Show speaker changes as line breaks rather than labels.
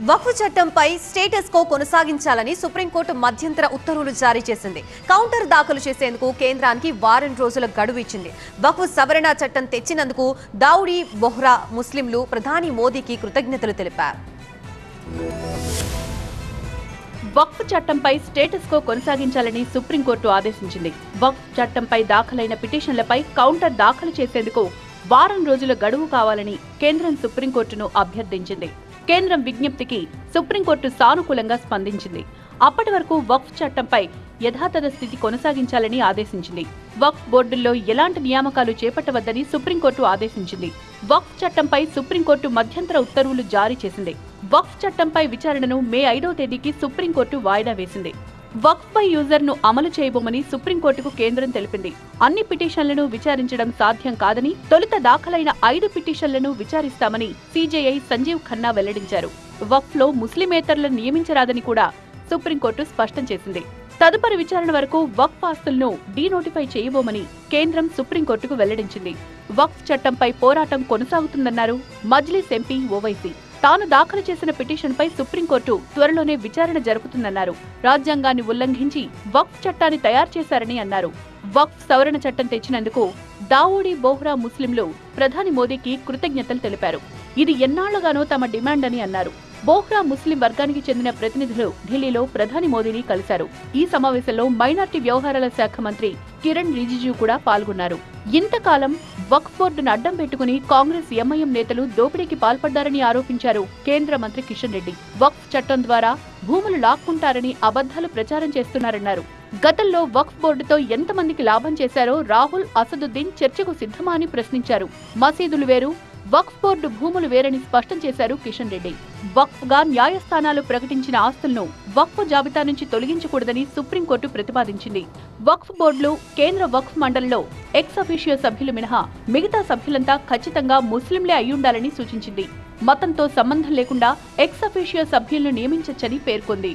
వక్ఫ్ చట్టంపై status quo కొనసాగించాలని supreme court మధ్యంతర ఉత్తర్వులు జారీ చేసింది. కౌంటర్ దాఖలు చేసేందుకు కేంద్రానికి వారం రోజుల గడువు ఇచ్చింది. వక్ఫ్ సవరణ చట్టం తెచ్చినందుకు దావుడి బొహ్రా ముస్లింలు ప్రధాని మోదీకి కృతజ్ఞతలు తెలిపారు.
వక్ఫ్ చట్టంపై స్టేటస్ కో కొనసాగించాలని సుప్రీంకోర్టు ఆదేశించింది. వక్ఫ్ చట్టంపై దాఖలైన పిటిషన్లపై కౌంటర్ దాఖలు చేసేందుకు వారం రోజుల గడువు కావాలని కేంద్రం సుప్రీంకోర్టును అభ్యర్థించింది. కేంద్రం విజ్ఞప్తికి సుప్రీంకోర్టు సానుకూలంగా స్పందించింది. అప్పటి వరకు వక్ఫ్ చట్టంపై యథాతథ స్థితి కొనసాగించాలని ఆదేశించింది. వక్ఫ్ బోర్డుల్లో ఎలాంటి నియామకాలు చేపట్టవద్దని సుప్రీంకోర్టు ఆదేశించింది. వక్ఫ్ చట్టంపై సుప్రీంకోర్టు మధ్యంతర ఉత్తర్వులు జారీ చేసింది. వక్ఫ్ చట్టంపై విచారణను మే 5వ తేదీకి సుప్రీంకోర్టు వాయిదా వేసింది. వక్ఫ్ పై యూజర్ ను అమలు చేయబోమని సుప్రీంకోర్టుకు కేంద్రం తెలిపింది. అన్ని పిటిషన్లను విచారించడం సాధ్యం కాదని, తొలుత దాఖలైన 5 పిటిషన్లను విచారిస్తామని సీజేఐ సంజీవ్ ఖన్నా వెల్లడించారు. వక్ఫ్ లో ముస్లిమేతరులను నియమించరాదని కూడా సుప్రీంకోర్టు స్పష్టం చేసింది. తదుపరి విచారణ వరకు వక్ఫ్ ఆస్తులను డీనోటిఫై చేయబోమని కేంద్రం సుప్రీంకోర్టుకు వెల్లడించింది. వక్ఫ్ చట్టంపై పోరాటం కొనసాగుతుందన్నారు మజ్లిస్ ఎంపీ ఓవైసీ. తాను దాఖలు చేసిన పిటిషన్పై సుప్రీంకోర్టు త్వరలోనే విచారణ జరుపుతుందన్నారు. రాజ్యాంగాన్ని ఉల్లంఘించి వక్ఫ్ చట్టాన్ని తయారు చేశారని అన్నారు. వక్ఫ్ సవరణ చట్టం తెచ్చినందుకు దావూడి బోహ్రా ముస్లింలు ప్రధాని మోదీకి కృతజ్ఞతలు తెలిపారు. ఇది ఎన్నాళ్లుగానో తమ డిమాండ్ అని అన్నారు. బోహ్రా ముస్లిం వర్గానికి చెందిన ప్రతినిధులు ఢిల్లీలో ప్రధాని మోదీని కలిశారు. ఈ సమావేశంలో మైనార్టీ వ్యవహారాల శాఖ మంత్రి కిరణ్ రిజిజు కూడా పాల్గొన్నారు. ఇంతకాలం వక్ఫ్ బోర్డును అడ్డం పెట్టుకుని కాంగ్రెస్ ఎంఐఎం నేతలు దోపిడీకి పాల్పడ్డారని ఆరోపించారు కేంద్ర మంత్రి కిషన్ రెడ్డి. వక్ఫ్ చట్టం ద్వారా భూములు లాక్కుంటారని అబద్ధాలు ప్రచారం చేస్తున్నారన్నారు. గతంలో వక్ఫ్ బోర్డుతో ఎంతమందికి లాభం చేశారో రాహుల్, అసదుద్దీన్ చర్చకు సిద్ధమా అని ప్రశ్నించారు. మసీదులు వేరు, వక్ఫ్ బోర్డు భూములు వేరని స్పష్టం చేశారు కిషన్ రెడ్డి. వక్ఫ్ గా న్యాయస్థానాలు ప్రకటించిన ఆస్తులను వక్ఫ్ జాబితా నుంచి తొలగించకూడదని సుప్రీంకోర్టు ప్రతిపాదించింది. వక్ఫ్ బోర్డులు, కేంద్ర వక్ఫ్ మండలిలో ఎక్స్ అఫీషియో సభ్యులు మినహా మిగతా సభ్యులంతా ఖచ్చితంగా ముస్లింలే అయ్యుండాలని సూచించింది. మతంతో సంబంధం లేకుండా ఎక్స్ అఫీషియో సభ్యులను నియమించొచ్చని పేర్కొంది.